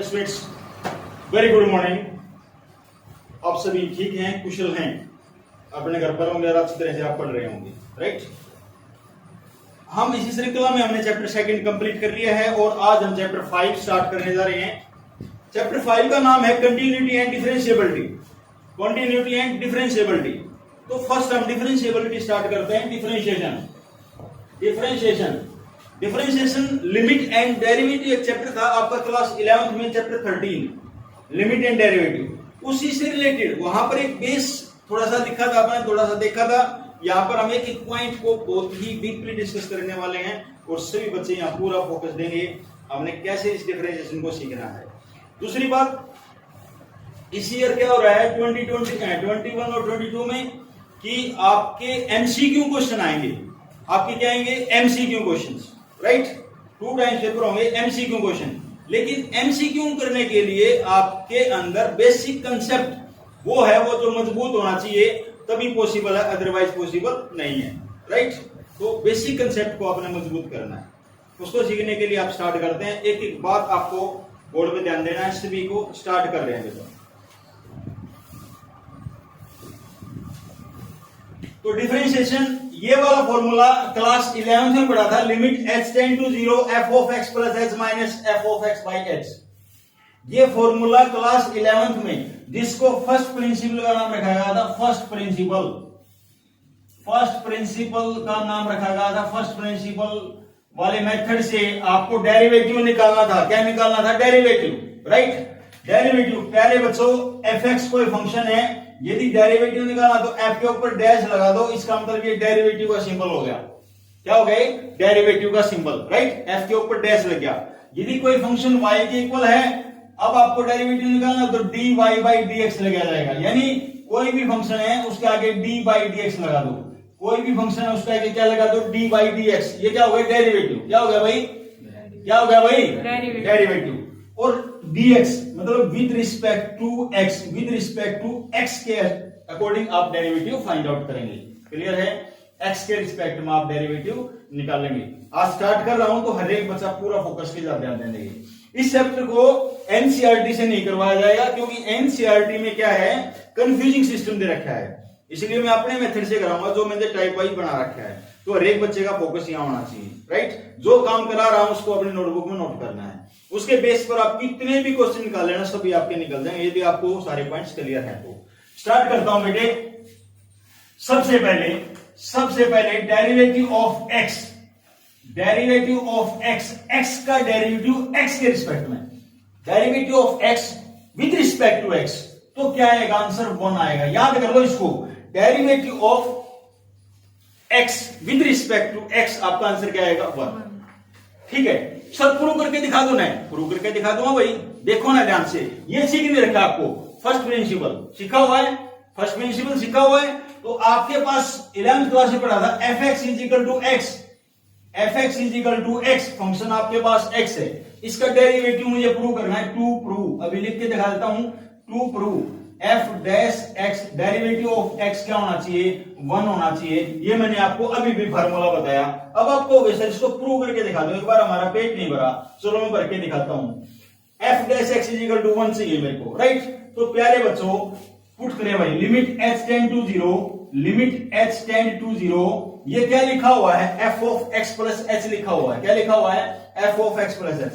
Students, very good morning. आप सभी ठीक हैं, कुशल हैं, अपने घर पर होंगे और अच्छी तरह से आप पढ़ रहे होंगे, राइट। हम इसी श्रृंखला में हमने चैप्टर सेकंड कंप्लीट कर लिया है और आज हम चैप्टर 5 स्टार्ट करने जा रहे हैं। चैप्टर 5 का नाम है continuity and differentiability. Continuity and differentiability. तो फर्स्ट हम डिफरेंशिएबिलिटी स्टार्ट करते हैं। डिफरेंशिएशन लिमिट एंड डेरिवेटिव एक चैप्टर था आपका क्लास 11th में, चैप्टर 13 लिमिट एंड डेरिवेटिव। उसी से रिलेटेड वहां पर एक बेस थोड़ा सा लिखा था, आपने थोड़ा सा देखा था। यहाँ पर हम एक एक पॉइंट को बहुत ही डीपली डिस्कस करने वाले हैं और सभी बच्चे यहाँ पूरा फोकस देंगे हमने कैसे इस डिफरेंशिएशन को सीखना है। दूसरी बात, इस ईयर क्या हो रहा है 2021 और 22 में कि आपके एमसीक्यू क्वेश्चन आएंगे। आपके क्या आएंगे? MCQ questions, right. 2 times paper होंगे एमसीक्यू क्वेश्चन। लेकिन एमसीक्यू करने के लिए आपके अंदर बेसिक कंसेप्ट वो है, वो जो मजबूत होना चाहिए, तभी पॉसिबल है, अदरवाइज पॉसिबल नहीं है, राइट। तो बेसिक कंसेप्ट को आपने मजबूत करना है। उसको सीखने के लिए आप स्टार्ट करते हैं। एक एक बात आपको बोर्ड पे ध्यान देना है। सभी को स्टार्ट कर रहे हैं। तो डिफरेंशिएशन, ये वाला फॉर्मूला क्लास 11th में पढ़ा था। Limit h tend to 0 f of x plus h minus f of x by h। ये फॉर्मूला क्लास 11th में, जिसको फर्स्ट प्रिंसिपल का नाम रखा गया था, फर्स्ट प्रिंसिपल का नाम रखा गया था। फर्स्ट प्रिंसिपल वाले मेथड से आपको डेरिवेटिव निकालना था। क्या निकालना था? Derivative, right. डेरिवेटिव पहले बच्चों fx कोई फंक्शन है, यदि डेरिवेटिव निकालना तो f के ऊपर डैश लगा दो। इसका मतलब ये डेरिवेटिव का सिंबल हो गया। क्या हो गया? डेरिवेटिव का सिंबल, राइट। f के ऊपर डैश लग गया। यदि कोई फंक्शन y के इक्वल है, अब आपको डेरिवेटिव निकालना तो dy बाई dx लगाया जाएगा। यानी कोई भी फंक्शन है उसके आगे d बाई dx लगा दो। कोई भी फंक्शन है उसके आगे क्या लगा दो? d by dx। ये क्या हो गया? डेरिवेटिव। क्या हो गया भाई? क्या हो गया भाई? डेरिवेटिव। और dx मतलब विद रिस्पेक्ट टू x के अकॉर्डिंग आप डेरिवेटिव फाइंड आउट करेंगे। क्लियर है? x के रिस्पेक्ट में आप डेरिवेटिव निकालेंगे। आज स्टार्ट कर रहा हूं तो हर एक बच्चा पूरा फोकस के साथ ध्यान देंगे। इस चैप्टर को एनसीईआरटी से नहीं करवाया जाएगा, क्योंकि एनसीईआरटी में क्या है, कंफ्यूजिंग सिस्टम दे रखा है। इसलिए मैं अपने मेथड से कराऊंगा, जो मैंने टाइप वाइज बना रखा है। तो हर एक बच्चे का फोकस यहाँ होना चाहिए, राइट। जो काम करा रहा हूं उसको अपनी नोटबुक में नोट करना है। उसके बेस पर आप कितने भी क्वेश्चन निकाल लेना, सभी आपके निकल जाएंगे, यदि आपको सारे पॉइंट्स क्लियर हैं तो। स्टार्ट करता हूं बेटे। सबसे पहले डेरिवेटिव ऑफ x x का डेरिवेटिव x के रिस्पेक्ट में, derivative of x with respect to x, तो क्या आएगा? आंसर 1 आएगा। याद कर लो इसको, derivative of x with respect to x, आपका आंसर क्या आएगा? 1। ठीक है सर, प्रूव करके दिखा दो ना। प्रूव करके दिखा दूंगा भाई, देखो ना ध्यान से। ये सीखने रखा आपको, फर्स्ट प्रिंसिपल सीखा हुआ है। फर्स्ट प्रिंसिपल सीखा हुआ है तो आपके पास 11th क्लास में पढ़ा था fx is equal to x। Function आपके पास x है, इसका डेरिवेटिव मुझे प्रूव करना है। टू प्रूव, अभी लिख के दिखा देता हूं। To prove f dash x, derivative of x क्या होना चाहिए? 1 होना चाहिए। ये मैंने आपको अभी भी फार्मूला बताया। अब आपको सर इसको प्रूव करके दिखा दो। एक बार हमारा पेट नहीं भरा, चलो मैं भर के दिखाता हूं। f dash x is equal to 1 चाहिए मेरे को, राइट। तो प्यारे बच्चों पुट करें भाई, लिमिट h टेंड टू 0, ये क्या लिखा हुआ है? f of x plus h लिखा हुआ है। क्या लिखा हुआ है? f of x plus h।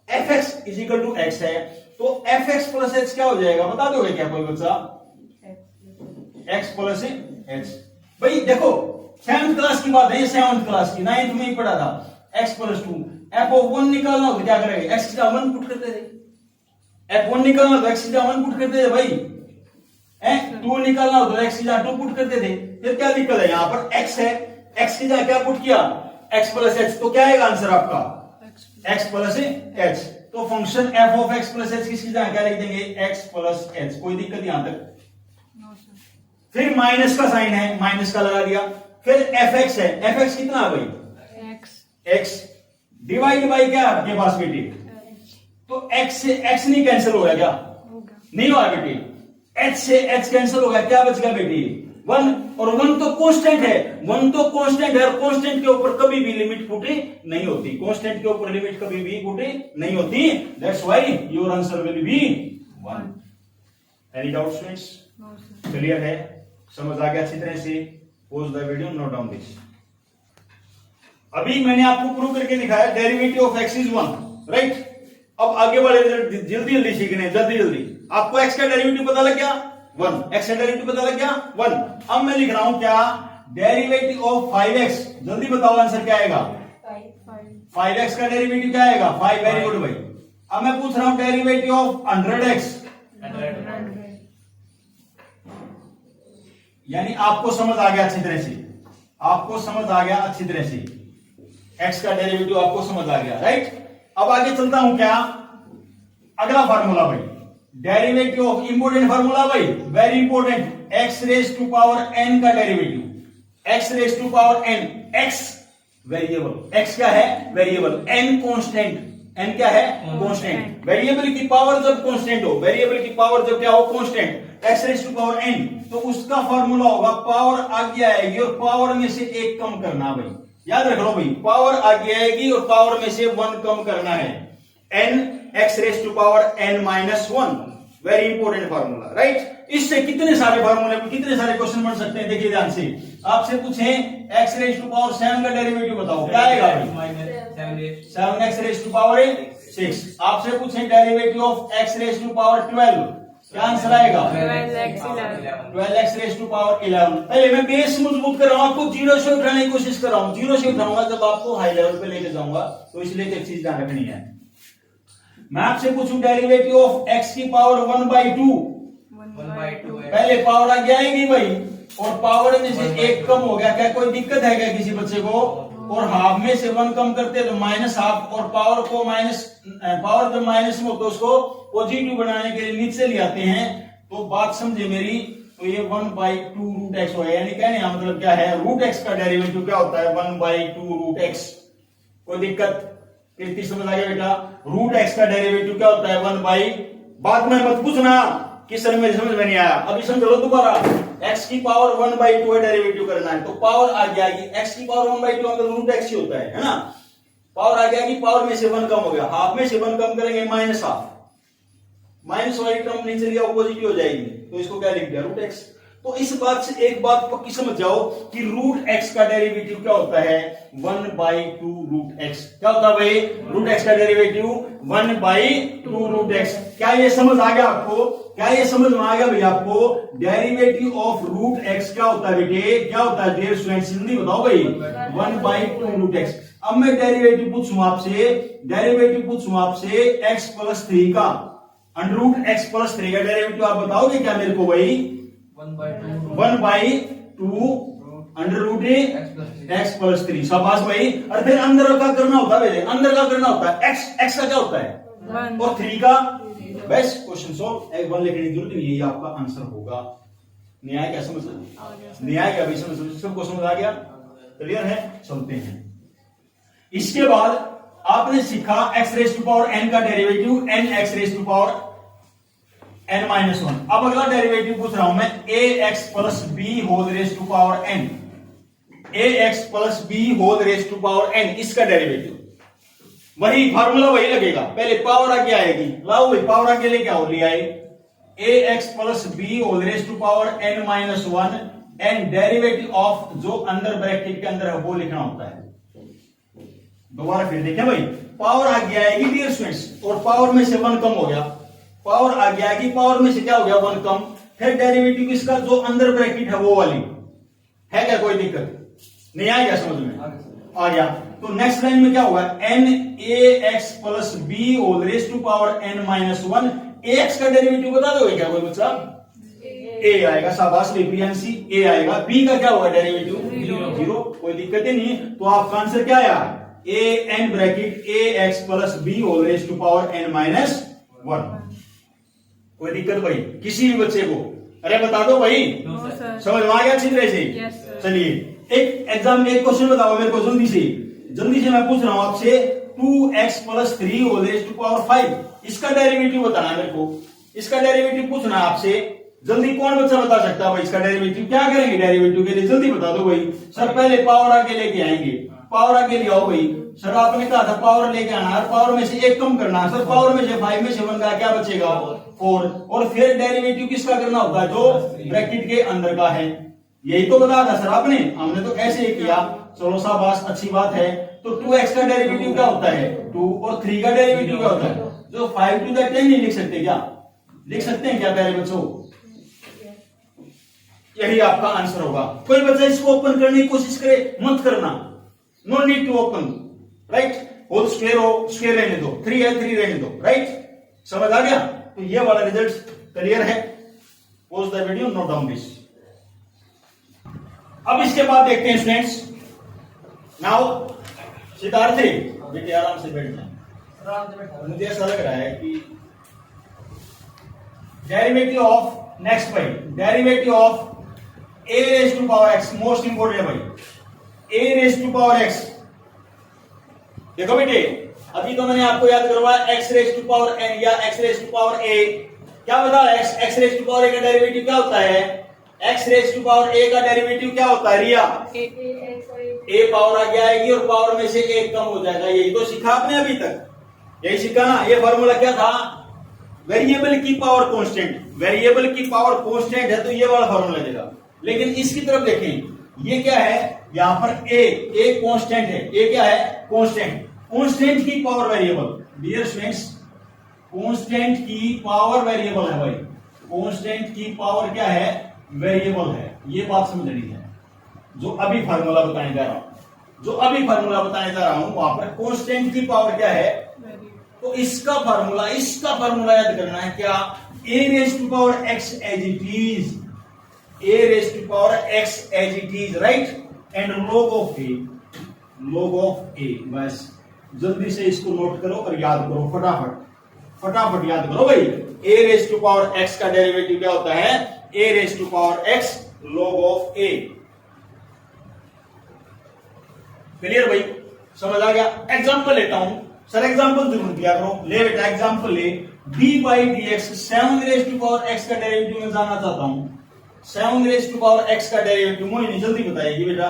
fx is equal to x है, तो fx प्लस h क्या हो जाएगा? बता दोगे क्या कोई बच्चा? x plus h। भाई देखो 7th क्लास की बात है, ये 7th क्लास की, 9th में ही पढ़ा था। x प्लस 2, f ऑफ 1 निकालना हो तो क्या करेंगे? x की जगह 1 पुट करते थे। f1 निकालना तो x की जगह 1 पुट करते थे भाई। 2 निकालना हो तो x की जगह 2 पुट करते थे। फिर क्या दिक्कत है? यहाँ पर x है, x की जगह क्या पुट किया? x plus h। तो क्या आएगा आंसर आपका? x plus h। तो function f of x plus h किसकी जगह क्या लिख देंगे? x plus h। कोई दिक्कत यहां तक? फिर माइनस का साइन है, माइनस का लगा दिया। फिर fx है, fx कितना है भाई? x डिवाइड बाई क्या आपके पास बेटी? तो x से x नहीं कैंसिल हो गया क्या? नहीं हुआ बेटी। h से h कैंसिल हो गया, क्या बच गया बेटी? 1। और 1 तो कांस्टेंट है, 1 तो कांस्टेंट है और कांस्टेंट के ऊपर कभी भी लिमिट पुट नहीं होती, कांस्टेंट के ऊपर लिमिट कभी भी पुट नहीं होती। That's why your answer will be 1। Any doubt students? Clear है? समझ आ गया अच्छी तरह से? Pause the video, note down this. अभी मैंने आपको प्रूव करके दिखाया derivative of x is 1, right? अब आगे वाले जल्दी जल्दी सीखने, जल्दी जल्दी। आपको x का डेरिवेटिव पता लग गया 1, x का डेरिवेटिव पता लग गया 1। अब मैं लिख रहा हूं क्या, डेरिवेटिव ऑफ 5x। जल्दी बताओ आंसर क्या आएगा? 5x का डेरिवेटिव क्या आएगा? 5। वेरी गुड भाई। अब मैं पूछ रहा हूं डेरिवेटिव ऑफ 100x, यानी आपको समझ आ गया अच्छी तरह से, आपको समझ आ गया अच्छी तरह से, x का डेरिवेटिव आपको समझ आ गया, राइट? अब आगे चलता हूं क्या, अगला फार्मूला भाई, डेरिवेटिव ऑफ, इंपोर्टेंट फार्मूला भाई, very important, x raise to power n का derivative, x raise to power n, x variable, x क्या है? वेरिएबल, n कांस्टेंट, n क्या है? कांस्टेंट। वेरिएबल की पावर जब कांस्टेंट हो, वेरिएबल की पावर जब क्या हो? Constant, x raise to power n, तो उसका फार्मूला होगा पावर आगे आएगी और पावर में से एक कम करना भाई, याद रख लो भाई, पावर आगे आएगी और पावर में से 1 कम करना है, n x raise to power n minus 1। Very important formula, right? इससे कितने सारे फार्मूले, कितने सारे क्वेश्चन बन सकते हैं, देखिए ध्यान से। आपसे पूछें x रेज टू पावर 7 का डेरिवेटिव बताओ, क्या आएगा भाई? 7x raise to power 6। आपसे पूछें derivative of x raise to power 12, क्या आंसर आएगा? 12x raise to power 11। पहले मैं बेस मजबूत कर रहा हूं, आपको जीरो से उठाने की कोशिश कर रहा हूं, जीरो से उठाऊंगा जब आपको हाई लेवल पे लेके जाऊंगा, तो इसलिए एक चीज ध्यान रखनी है। मैं आपसे पूछूं डेरिवेटिव ऑफ x की पावर 1/2, पहले पावर आगे आएगी भाई और पावर में से एक कम हो गया, क्या कोई दिक्कत है क्या किसी बच्चे को? और हाफ में से 1 कम करते तो माइनस हाफ, और पावर को माइनस, पावर जब माइनस में हो तो उसको पॉजिटिव बनाने के लिए नीचे ले आते हैं, तो बात समझे मेरी, तो ये 1/2 रूट एक्स होगा, यानी कहने का मतलब क्या है, रूट एक्स का डेरिवेटिव क्या होता है? 1/2 रूट एक्स। कोई दिक्कत? कितनी समझ आ गया बेटा? रूट एक्स का डेरिवेटिव क्या होता है? 1/, बाद में मत पूछना कि सर मेरी समझ में नहीं आया, अभी समझ लो दोबारा। x की पावर 1/2 है, डेरिवेटिव करना है, तो पावर आगे आएगी, x की पावर 1/2 अंदर रूट x ही होता है ना? पावर आगे आएगी, पावर में से 1 कम हो गया, हाफ में से 1 कम करेंगे माइनस हाफ, माइनस वाली टर्म नीचे लिया पॉजिटिव हो जाएगी, तो इसको क्या लिख दिया? Root x। तो इस बात से एक बात पक्की समझ जाओ कि रूट x का डेरिवेटिव क्या होता है? 1/2 रूट x। क्या होता है भाई? रूट x का डेरिवेटिव 1/2 रूट x। क्या ये समझ आ गया आपको? क्या ये समझ में आ गया भाई आपको? डेरिवेटिव ऑफ रूट x क्या होता है बेटे? क्या होता है डियर स्टूडेंट्स? जल्दी बताओ भाई। 1/2 रूट x। अब मैं डेरिवेटिव पूछूं आपसे, डेरिवेटिव पूछूं आपसे x प्लस 3 का, अंडर रूट x प्लस 3 का डेरिवेटिव आप बताओगे क्या मेरे को भाई? 1/2 अंडर रूट एक्स प्लस 3। शाबाश भाई। और फिर अंदर का करना होता है, अंदर का करना होता है, एक्स का क्या होता है? 1 और 3 का। Best question solve. एक 1 लिखने की जरूरत नहीं है, ये आपका आंसर होगा। नहीं आया क्या समझ? नहीं आया क्या भाई? समझ, सबको समझ आ गया? क्लियर है? चलते हैं। इसके बाद आपने सीखा x raise to power n का derivative, n x raise to power n minus 1। अब अगला डेरिवेटिव पूछ रहा हूं मैं, a x plus b whole raise to power n, a x plus b whole raise to power n, इसका derivative वही formula वही लगेगा, पहले पावर आगे आएगी, लाओ भाई पावर आगे लेके आओ, ले आए a x plus b whole raise to power n minus 1 and derivative of जो अंदर ब्रैकेट के अंदर है वो लिखना होता है। दोबारा फिर देखें भाई, पावर आगे आएगी डियर स्टूडेंट्स और पावर में से 1 कम हो गया, पावर आगे आएगी, पावर में से क्या हो गया? 1 कम, फिर डेरिवेटिव इसका जो अंदर ब्रैकेट है वो वाली है, क्या कोई दिक्कत नहीं? आएगा समझ में? आ गया। तो नेक्स्ट लाइन में क्या होगा? n a x plus b whole raise to power n minus 1, ax का डेरिवेटिव बता दोगे क्या कोई बच्चा? a आएगा, शाबाश बीएनसी, a आएगा। b का क्या होगा डेरिवेटिव? 0। कोई दिक्कत ही नहीं। तो आपका आंसर क्या आया? a n bracket a x plus b whole raise to power n minus 1। कोई दिक्कत भाई किसी भी बच्चे को? अरे बता दो भाई, समझ में आ गया अच्छी तरह से? चलिए एक एग्जाम, एक क्वेश्चन बताओ मेरे को जल्दी से, जल्दी से मैं पूछ रहा हूं आपसे, 2x plus 3 whole raise to power 5, इसका डेरिवेटिव बताना है मेरे को, इसका डेरिवेटिव पूछना है आपसे, जल्दी कौन बच्चा बता सकता है भाई इसका डेरिवेटिव? क्या करेंगे डेरिवेटिव के लिए? जल्दी बता दो भाई। सर पहले पावर आगे लेके आएंगे, पावर आगे ले आओ भाई। सर आपने कहा था पावर लेके आना है, पावर में से एक कम करना है। सर पावर में से 5 में से 1 का क्या बचेगा? 4। और फिर डेरिवेटिव किसका करना होगा? जो ब्रैकेट के अंदर का है। यही तो बताया था सर आपने, हमने तो ऐसे ही किया। चलो शाबाश, अच्छी बात है। तो 2x का डेरिवेटिव क्या होता है? 2। और 3 का डेरिवेटिव क्या होता है? जो 5 to the 10 नहीं लिख सकते क्या? लिख सकते हैं क्या प्यारे बच्चों? यही आपका आंसर होगा। कोई बच्चा इसको ओपन करने की कोशिश करे, मत करना। No need to open, right. Whole square हो, स्क्वायर रहने दो, 3 है 3 रहने दो, राइट। समझ आ गया? तो ये वाला रिजल्ट क्लियर है। Pause the video, note down this. अब इसके बाद देखते हैं स्टूडेंट्स। नाउ सिद्धार्थी बेटे आराम से बैठना। मुझे ऐसा लग रहा है कि डेरिवेटिव ऑफ, नेक्स्ट भाई, derivative of a raise to power x most important है भाई। a raise to power x, देखो बेटे अभी तो मैंने आपको याद करवाया x raise to power n या x raise to power a। क्या बता रहा है? x raise to power a का डेरिवेटिव क्या होता है? x raise to power a का डेरिवेटिव क्या होता है रिया? a पावर आगे आएगी और पावर में से एक कम हो जाएगा। यही तो सीखा आपने अभी तक, यही सीखा ना। ये फॉर्मूला क्या था? वेरिएबल की पावर कांस्टेंट, वेरिएबल की पावर कांस्टेंट है तो ये वाला फॉर्मूला देगा। लेकिन इसकी तरफ देखें, ये क्या है? यहां पर a कांस्टेंट है। a क्या है? कांस्टेंट। कांस्टेंट की power variable, dear students, constant की पावर वेरिएबल है भाई। कांस्टेंट की पावर क्या है? वेरिएबल है। ये बात समझनी है। जो अभी फार्मूला बताने जा रहा हूं, जो अभी फार्मूला बताने जा रहा हूं, वहां पर कांस्टेंट की पावर क्या है? तो इसका फार्मूला याद करना है क्या? a raise to power x as it is, a raise to power x as it is, right. And log of a, बस जल्दी से इसको नोट करो और याद करो, फटाफट याद करो भाई। a raise to power x का डेरिवेटिव क्या होता है? a raise to power x log of a। Clear भाई? समझ आ गया? एग्जांपल लेता हूं सर, एग्जांपल जरूर दिया करो। ले बेटा एग्जांपल ले, d by dx 7 raise to power x का डेरिवेटिव मैं जानना चाहता हूं। 7 रेज टू पावर x का डेरिवेटिव मोहिनी जल्दी बताइए बेटा।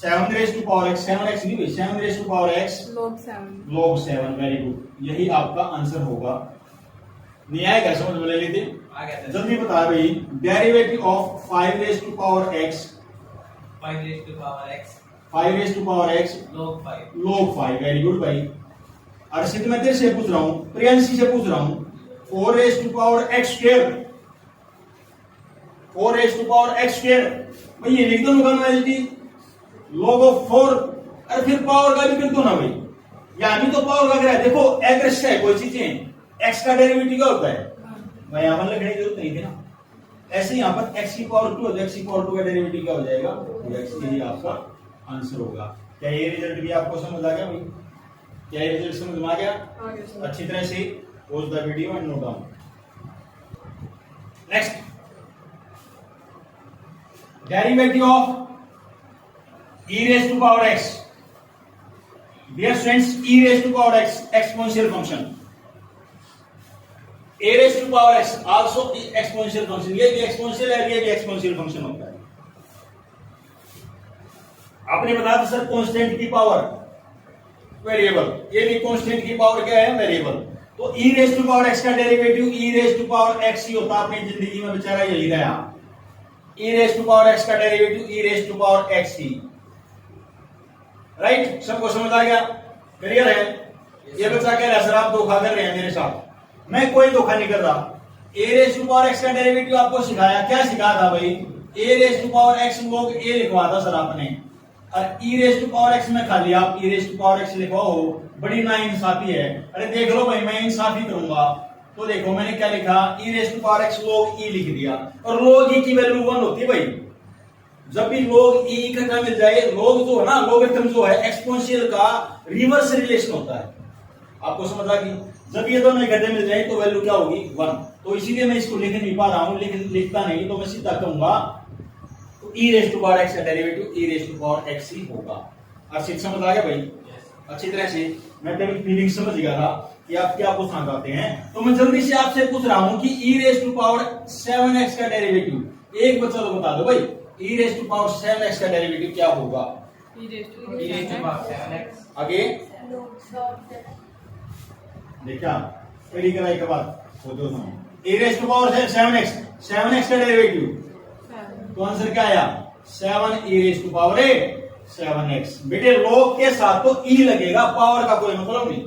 7 raise to power x, 7x नहीं भाई, 7 raise to power x log 7, very good. यही आपका आंसर होगा। नहीं आएगा समझ में? ले लेते, जल्दी बता भाई। Derivative of 5 raise to power x, 5 raise to power x 5 raise to power x log 5, very good भाई। अर्षित मैं तेरे से पूछ रहा हूं, प्रियांशी से पूछ रहा हूं। 4 raise to power x square, 4 raise to power x square भाई, ये लिख दो नॉर्मलिटी log ऑफ 4। अरे फिर पावर का भी कर दो ना भाई, यहां भी तो पावर का है। देखो एग्रेस है कोई चीजें, x का डेरिवेटिव क्या होता है भाई? यहां पर लगने की जरूरत नहीं थी ना। ऐसे यहां पर x की पावर 2 है, x की पावर 2 का डेरिवेटिव क्या हो जाएगा? x। यही आपका आंसर होगा। क्या ये रिजल्ट भी आपको समझ आ गया भाई? क्या ये रिजल्ट समझ में आ गया? अच्छी तरह से pause the video and note down. Next, derivative of e raise to power x। Dear students, e raise to power x exponential function, a raise to power x also exponential function. ये भी exponential है, ये भी exponential function होता है। आपने बताया था सर कांस्टेंट की पावर वेरिएबल, ये भी कांस्टेंट की पावर क्या है? वेरिएबल। तो e raise to power x का derivative e raise to power x ही होता है। अपनी जिंदगी में बेचारा यही रहा, e raise to power x का derivative e raise to power x ही, राइट। सबको समझ आ गया? क्लियर है? ये बच्चा कह रहा है सर आप धोखा कर रहे हैं मेरे साथ। मैं कोई धोखा नहीं कर रहा। a raise to power x का डेरिवेटिव आपको सिखाया, क्या सिखाया था भाई? a raise to power x log a लिखवा था सर आपने, और e raise to power x में खाली आप e raise to power x लिखवाओ, बड़ी ना इंसाफी है। अरे देख लो भाई, मैं इंसाफी करूंगा तो देखो मैंने क्या लिखा, e raise to power x log e लिख दिया। और log e की वैल्यू 1 होती है भाई। जब भी log e इकट्ठा मिल जाए, log जो है ना, लॉगरिथम जो है एक्सपोनेंशियल का रिवर्स रिलेशन होता है। आपको समझ आ गई? जब ये दोनों इकट्ठे मिल जाए तो वैल्यू क्या होगी? 1। तो इसीलिए मैं इसको लिख नहीं पा रहा हूं, लिखता नहीं तो मैं सीधा कहूंगा तो e raise to power x का derivative e raise to power x ही होगा। अच्छी समझ आ गया भाई? अच्छी तरह से मैं तेरी फीलिंग समझ गया था। कि आप क्या पूछना चाहते हैं। तो मैं जल्दी से आपसे पूछ रहा हूं कि e raise to power 7x का डेरिवेटिव एक बच्चा तो बता दो भाई, e raise to power 7x का डेरिवेटिव क्या होगा? e raised to power 7x आगे देखा पहली कराई के बाद सोचो सुनो, e raise to power 7x का डेरिवेटिव तो आंसर क्या आया 7 e raise to power 7x। बेटे लॉग के साथ तो e लगेगा, पावर का कोई मतलब नहीं,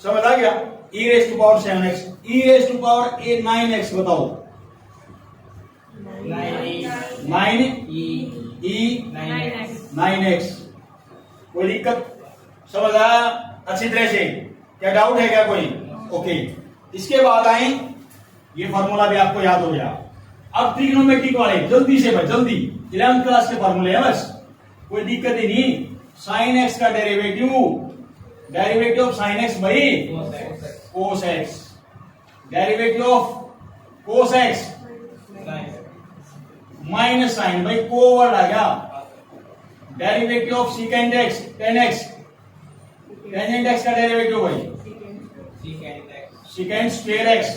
समझ आ गया? e raise to power 7x, e raise to power 9x बताओ 9x कोई दिक्कत? समझ आया अच्छी तरह से? क्या डाउट है क्या कोई? ओके इसके बाद आए, ये फॉर्मूला भी आपको याद हो गया। अब ट्रिग्नोमेट्रिक वाले जल्दी से भाई जल्दी, 11th क्लास के फॉर्मूले हैं बस, कोई दिक्कत ही नहीं। साइन एक्स का डेरिवेटिव ऑफ साइन एक्स भाई cos x, derivative of cos x minus sine भाई को वर्ड आ गया, derivative of secant x tan x, tangent x का डेरिवेटिव भाई secant square x,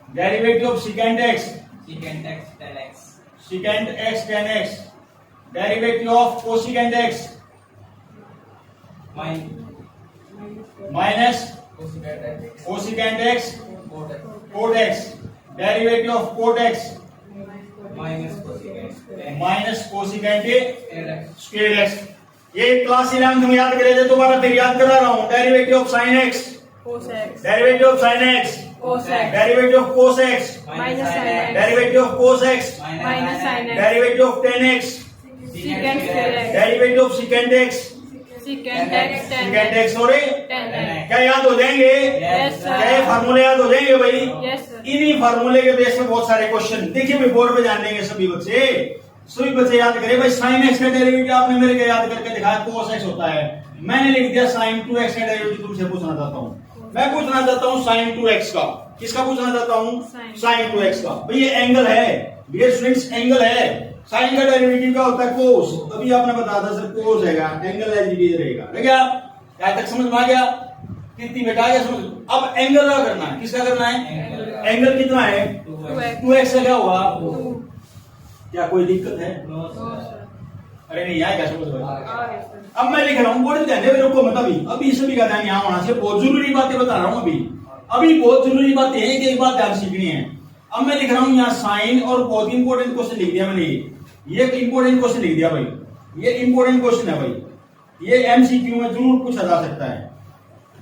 derivative of secant x secant x tan x, derivative of cosecant x minus cosecant x cot x, derivative of cot x minus cosecant square x. ये class 11 में याद करे थे, दोबारा फिर याद करा रहा हूं। Derivative of sine x derivative of sine x derivative of cos x derivative of cos x derivative of ten x derivative of secant x secant x हो रही, क्या याद हो जाएंगे? क्या ये फार्मूले याद हो जाएंगे भाई? इन्हीं फार्मूले के बेस पे बहुत सारे क्वेश्चन देखिए भाई बोर्ड पे जान लेंगे सभी बच्चे याद करें भाई। साइन एक्स का डेरिवेटिव आपने मेरे को याद करके दिखाया कोस एक्स होता है, मैंने लिख दिया साइन 2x का डेरिवेटिव तुमसे पूछना चाहता हूँ। मैं पूछना चाहता हूँ साइन 2x का, किसका पूछना चाहता हूँ? साइन 2x का। भाई ये एंगल है डियर स्टूडेंट्स, एंगल है, साइन का डेरिवेटिव क्या होता है? कोस। अभी आपने बताया था सर कोस है, एंगल एज इट इज रहेगा, ठीक है? क्या तक समझ में आ गया? कितनी बेटा गया समझ? अब एंगल का करना है, किसका करना है? एंगल कितना है? 2x का क्या होगा? क्या कोई दिक्कत है? अरे नहीं आएगा समझ में? अब मैं लिख रहा हूँ बोर्ड ध्यान दे, रुको मत अभी सभी का ध्यान यहाँ होना चाहिए, बहुत जरूरी बातें बता रहा हूँ अभी बहुत जरूरी बातें हैं, एक बात ध्यान सीखनी है। अब मैं लिख रहा हूँ यहाँ साइन और बहुत इंपॉर्टेंट क्वेश्चन लिख दिया मैंने, ये इंपॉर्टेंट क्वेश्चन लिख दिया भाई, ये इंपॉर्टेंट क्वेश्चन है भाई, ये एमसीक्यू में जरूर पूछा जा सकता है।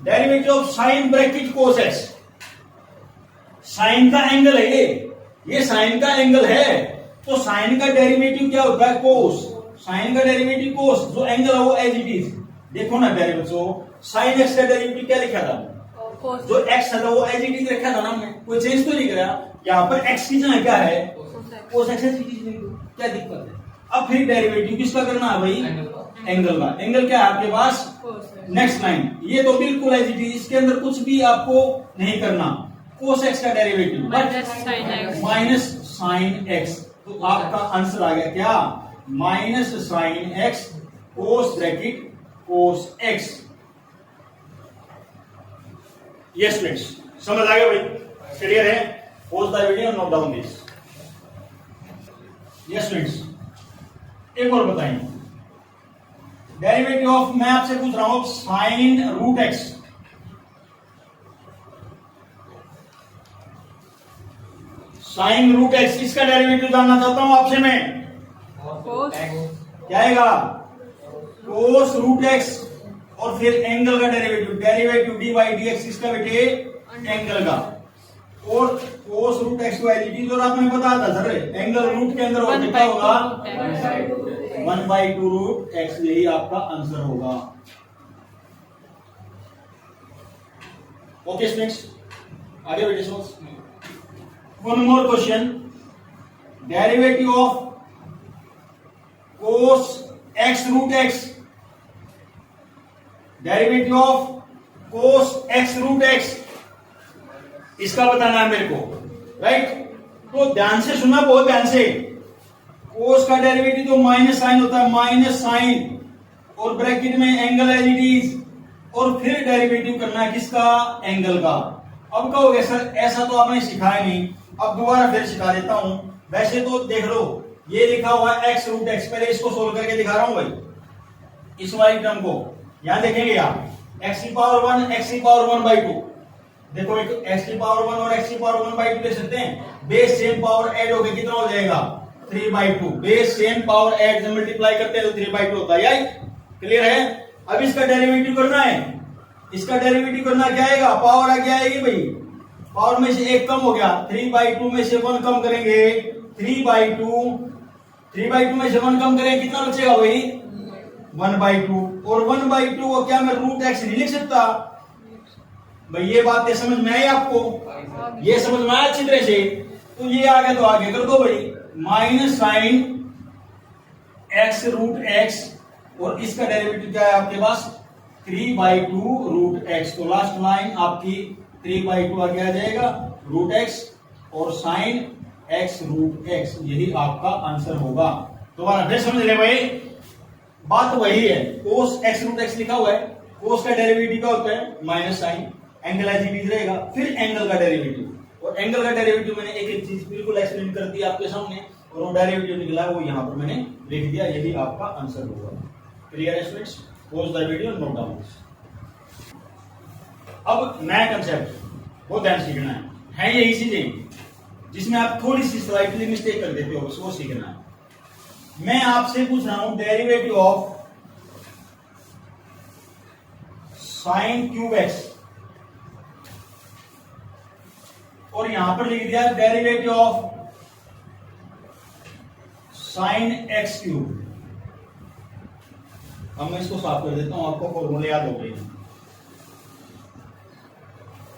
Derivative of sine bracket cos x, sine का एंगल है ये साइन का एंगल है, तो साइन का डेरिवेटिव क्या होता है? कोस। साइन का डेरिवेटिव कोस, जो एंगल है वो एज इट इज। देखो ना प्यारे बच्चों, साइन एक्स का डेरिवेटिव क्या लिखा था? जो एक्स था वो एज इट इज रखा था ना हमने, कोई चेंज तो नहीं करा। यहाँ पर एक्स की जगह क्या है? Cos x as it is, क्या दिक्कत है? अब फिर डेरिवेटिव किसका करना है भाई? एंगल का। एंगल क्या है आपके पास? नेक्स्ट लाइन, ये तो बिल्कुल एज इट इज, इसके अंदर कुछ भी आपको नहीं करना। कोस एक्स का डेरिवेटिव माइनस साइन एक्स, तो आपका आंसर आ गया क्या? Minus sine x cos bracket cos x. Yes students, समझ आ गया भाई? क्लियर है? Pause the video, note down this. Yes students, एक और बताएं, डेरिवेटिव ऑफ, मैं आपसे पूछ रहा हूं sine root x, sine root x, इसका डेरिवेटिव जानना चाहता हूं आपसे मैं। क्या आएगा? कोस रूट एक्स और फिर एंगल का derivative, derivative D by D x, इसका बेटे एंगल का, और कोस रूट एक्स को एज इट इज, और आपने बताया था सर एंगल रूट के अंदर और कितना होगा? 1/2 रूट एक्स, यही आपका आंसर होगा। ओके स्टूडेंट्स, आगे बेटे सोच। One more question, derivative of cos x root x, derivative of cos x root x, इसका बताना है मेरे को, राइट? तो ध्यान से सुनना, बहुत ध्यान से। कोस का डेरिवेटिव तो माइनस साइन होता है, माइनस साइन, और ब्रैकेट में एंगल एज इट इज, और फिर डेरिवेटिव करना है किसका, एंगल का। अब कहोगे सर ऐसा तो आपने सिखाया नहीं, अब दोबारा फिर सिखा देता हूं। वैसे तो देख लो ये लिखा हुआ है x रूट x, पहले इसको सोल्व करके दिखा रहा हूं भाई इस वाली टर्म को। यहां देखेंगे आप x की पावर 1 x की पावर 1/2, देखो एक x की पावर 1 और x की पावर 1/2 ले सकते हैं। बेस सेम पावर ऐड होके कितना हो जाएगा 3/2। बेस सेम पावर ऐड से मल्टीप्लाई करते हैं तो 3/2 होता है। यही क्लियर है। अब इसका डेरिवेटिव करना है, इसका डेरिवेटिव करना क्या आएगा, पावर आगे आएगी भाई, पावर में से एक कम हो गया, 3/2 में से 1 कम करेंगे, 3/2 में से 1 कम करेंगे कितना बचेगा भाई 1/2। और 1/2 को क्या मैं रूट x नहीं लिख सकता भाई, ये बात समझ में आई आपको, ये समझ में आया अच्छी तरह से। तो ये आगे तो आगे कर दो भाई, minus sine x root x, और इसका डेरिवेटिव क्या है आपके पास 3/2 रूट x। तो लास्ट लाइन आपकी 3/2 आगे आ जाएगा रूट x और साइन x रूट x, यही आपका आंसर होगा। दोबारा फिर समझ रहे भाई, बात वही है, कोस x रूट x लिखा हुआ है, कोस का डेरिवेटिव क्या होता है minus sine, angle as it is रहेगा, फिर एंगल का डेरिवेटिव, और एंगल का डेरिवेटिव मैंने एक एक चीज बिल्कुल एक्सप्लेन कर दी आपके सामने, और वो डेरिवेटिव निकला वो यहां पर मैंने लिख दिया, यही आपका आंसर होगा। Clear students, pause the video, note down. अब नया कंसेप्ट वो ध्यान सीखना है यही चीजें जिसमें आप थोड़ी सी स्लाइटली मिस्टेक कर देते हो, वो सीखना है। मैं आपसे पूछ रहा हूं derivative of sine cube x, और यहां पर लिख दिया derivative of sine x cube. अब मैं इसको साफ कर देता हूं, आपको फॉर्मूले याद हो गए।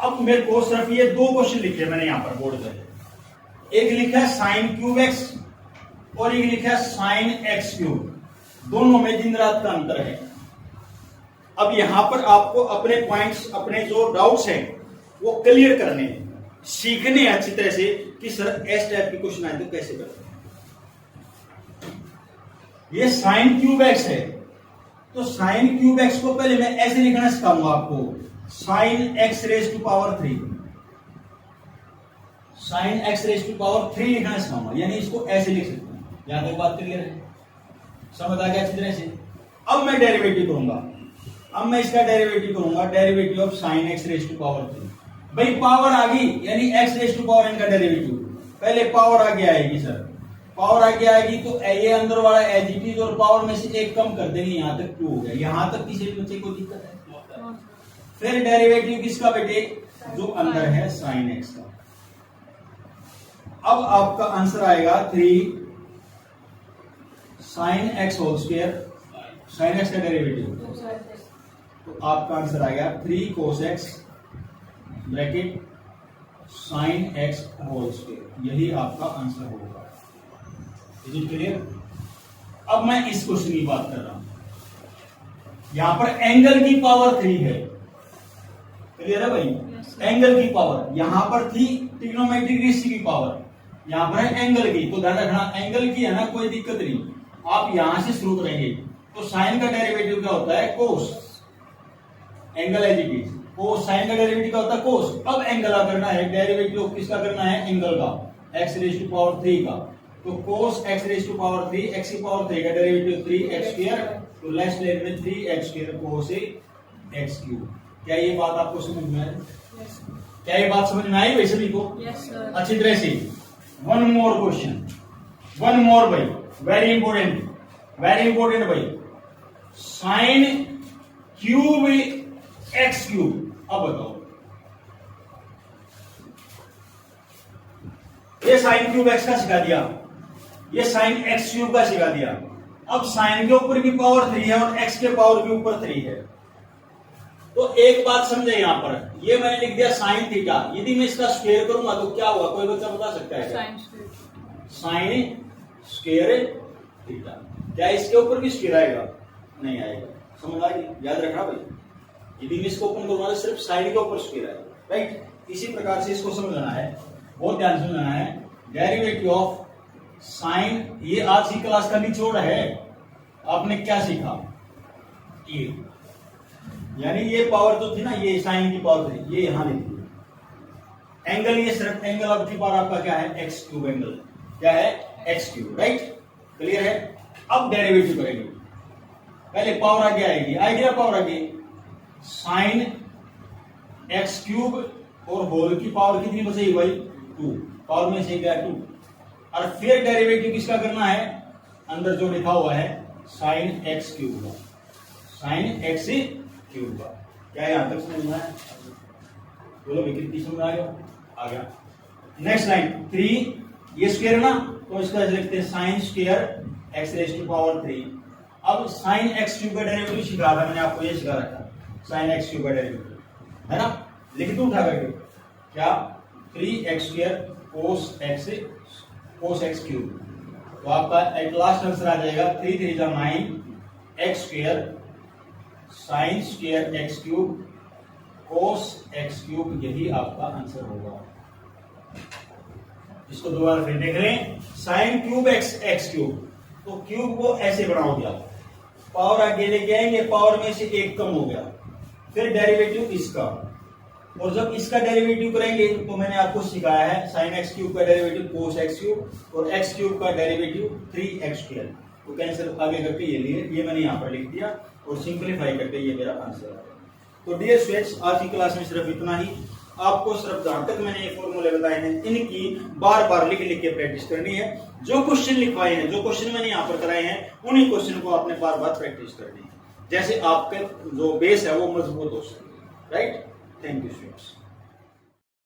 अब मेरे को सिर्फ ये दो क्वेश्चन लिखे मैंने यहां पर बोर्ड पर, एक लिखा है साइन क्यूब एक्स और एक लिखा है साइन एक्स क्यूब, दोनों में दिन रात का अंतर है। अब यहां पर आपको अपने पॉइंट्स, अपने जो डाउट्स हैं वो क्लियर करने हैं, सीखने अच्छी तरह से कि सर इस टाइप के क्वेश्चन आए तो कैसे करते हैं। ये साइन क्यूब एक्स है, तो साइन क्यूब एक्स को पहले मैं ऐसे लिखना सिखाऊंगा आपको, sine x raise to power 3, sine x raise to power 3 लिखना सिखाऊंगा, यानी इसको ऐसे लिख सकते हैं। यहां तक बात क्लियर है, समझ आ गया अच्छी तरह से। अब मैं डेरिवेटिव करूंगा, अब मैं इसका डेरिवेटिव करूंगा, derivative of sine x raise to power 3। भाई पावर आ गई यानी x raise to power n का डेरिवेटिव, पहले पावर आगे आएगी सर, पावर आगे आएगी तो ये अंदर वाला एज इट इज, और पावर में से एक कम कर देंगे, यहां तक 2 हो गया, यहां तक किसी बच्चे को दिक्कत है। फिर डेरिवेटिव किसका बेटे, जो अंदर है साइन एक्स का। अब आपका आंसर आएगा 3 sine x whole square, sine x का डेरिवेटिव, तो आपका आंसर आएगा 3 cos x bracket sine x whole square, यही आपका आंसर होगा। Is it clear. अब मैं इस क्वेश्चन की बात कर रहा हूं, यहां पर एंगल की पावर 3 है, क्लियर है भाई, एंगल की पावर यहां पर थी ट्रिग्नोमेट्रिक रेशियो की पावर, यहां पर है एंगल की, तो ध्यान रखना एंगल की है ना, कोई दिक्कत नहीं, आप यहां से शुरू करेंगे। तो साइन का डेरिवेटिव क्या होता है cos, angle as it is, cos sine का डेरिवेटिव क्या होता है कोस। अब एंगल का करना है, डेरिवेटिव किसका करना है एंगल का, एक्स रेज टू पावर 3 का, तो cos x raise to power 3, x की पावर 3 का डेरिवेटिव 3x स्क्वायर, तो लेफ्ट साइड में 3x स्क्वायर कोस x क्यूब। क्या ये बात आपको समझ में आई? क्या ये बात समझ में आई भाई सभी को? अच्छी तरह से। One more question, one more भाई, वेरी इंपॉर्टेंट, वेरी इंपॉर्टेंट भाई, साइन क्यूब एक्स क्यूब। अब बताओ, ये साइन क्यूब एक्स का सिखा दिया, ये साइन एक्स क्यूब का सिखा दिया। अब साइन के ऊपर भी पावर 3 है और एक्स के पावर के ऊपर 3 है, तो एक बात समझे यहां पर, ये मैंने लिख दिया साइन थीटा, यदि मैं इसका स्क्वायर करूंगा तो क्या हुआ, कोई बच्चा बता सकता है? Sine square theta. क्या इसके ऊपर भी स्क्वायर आएगा? नहीं आएगा, समझ आ गई, याद रखना भाई, यदि मैं इसको ओपन करूंगा तो सिर्फ साइन के ऊपर स्क्वायर आएगा, राइट। इसी प्रकार से इसको समझना है, बहुत ध्यान से समझना है। डेरिवेटिव ऑफ साइन, ये आज की क्लास का निचोड़ है, आपने क्या सीखा, यानी ये पावर जो थी ना, ये साइन की पावर थी, ये यहां लिखी है। एंगल, ये सिर्फ एंगल ऑफ दी पावर आपका क्या है, एक्स क्यूब एंगल, क्या है, एक्स क्यूब, राइट, क्लियर है। अब डेरिवेटिव करेंगे, पहले पावर आगे आएगी, आइडिया पावर आगे, साइन एक्स क्यूब और होल की पावर कितनी बचेगी भाई, 2, पावर में से क्या 2, और फिर डेरिवेटिव किसका करना है, अंदर जो लिखा हुआ है साइन एक्स क्यूब का, साइन एक्स क्यूब का, क्या यहां तक समझ में आया, बोलो भी कितनी समझ आ गया। नेक्स्ट लाइन 3, ये स्क्वायर है ना, तो इसका लिखते हैं sine square x raise to power 3। अब साइन एक्स क्यूब का डेरिवेटिव सिखा था मैंने आपको, ये सिखा रखा, साइन एक्स क्यूब का डेरिवेटिव है ना, लिख दूं उठा करके, क्या 3x square cos x cube, तो आपका एट लास्ट आंसर आ जाएगा 3 3 जा 9 x square sine square x cube cos x cube, यही आपका आंसर होगा। इसको दोबारा फिर देख लें, साइन क्यूब एक्स क्यूब, तो क्यूब को ऐसे बनाओगे आप, पावर आगे लेके आएंगे, पावर में से एक कम हो गया, फिर डेरिवेटिव इसका, और जब इसका डेरिवेटिव करेंगे तो मैंने आपको सिखाया है साइन एक्स क्यूब का डेरिवेटिव कोस एक्स क्यूब और एक्स क्यूब का डेरिवेटिव 3x स्क्वायर, तो कैंसिल आगे करके ये लिए, ये मैंने यहाँ पर लिख दिया और सिंपलीफाई करके ये मेरा आंसर आ गया। तो डियर स्टूडेंट्स, आज की क्लास में सिर्फ इतना ही। आपको सिर्फ जहां तक मैंने ये फॉर्मूले बताए हैं इनकी बार बार लिख लिख के प्रैक्टिस करनी है। जो क्वेश्चन लिखवाए हैं, जो क्वेश्चन मैंने यहाँ पर कराए हैं, उन्हीं क्वेश्चन को आपने बार बार प्रैक्टिस करनी है, जैसे आपके जो बेस है वो मजबूत हो सके, राइट। Thank you students.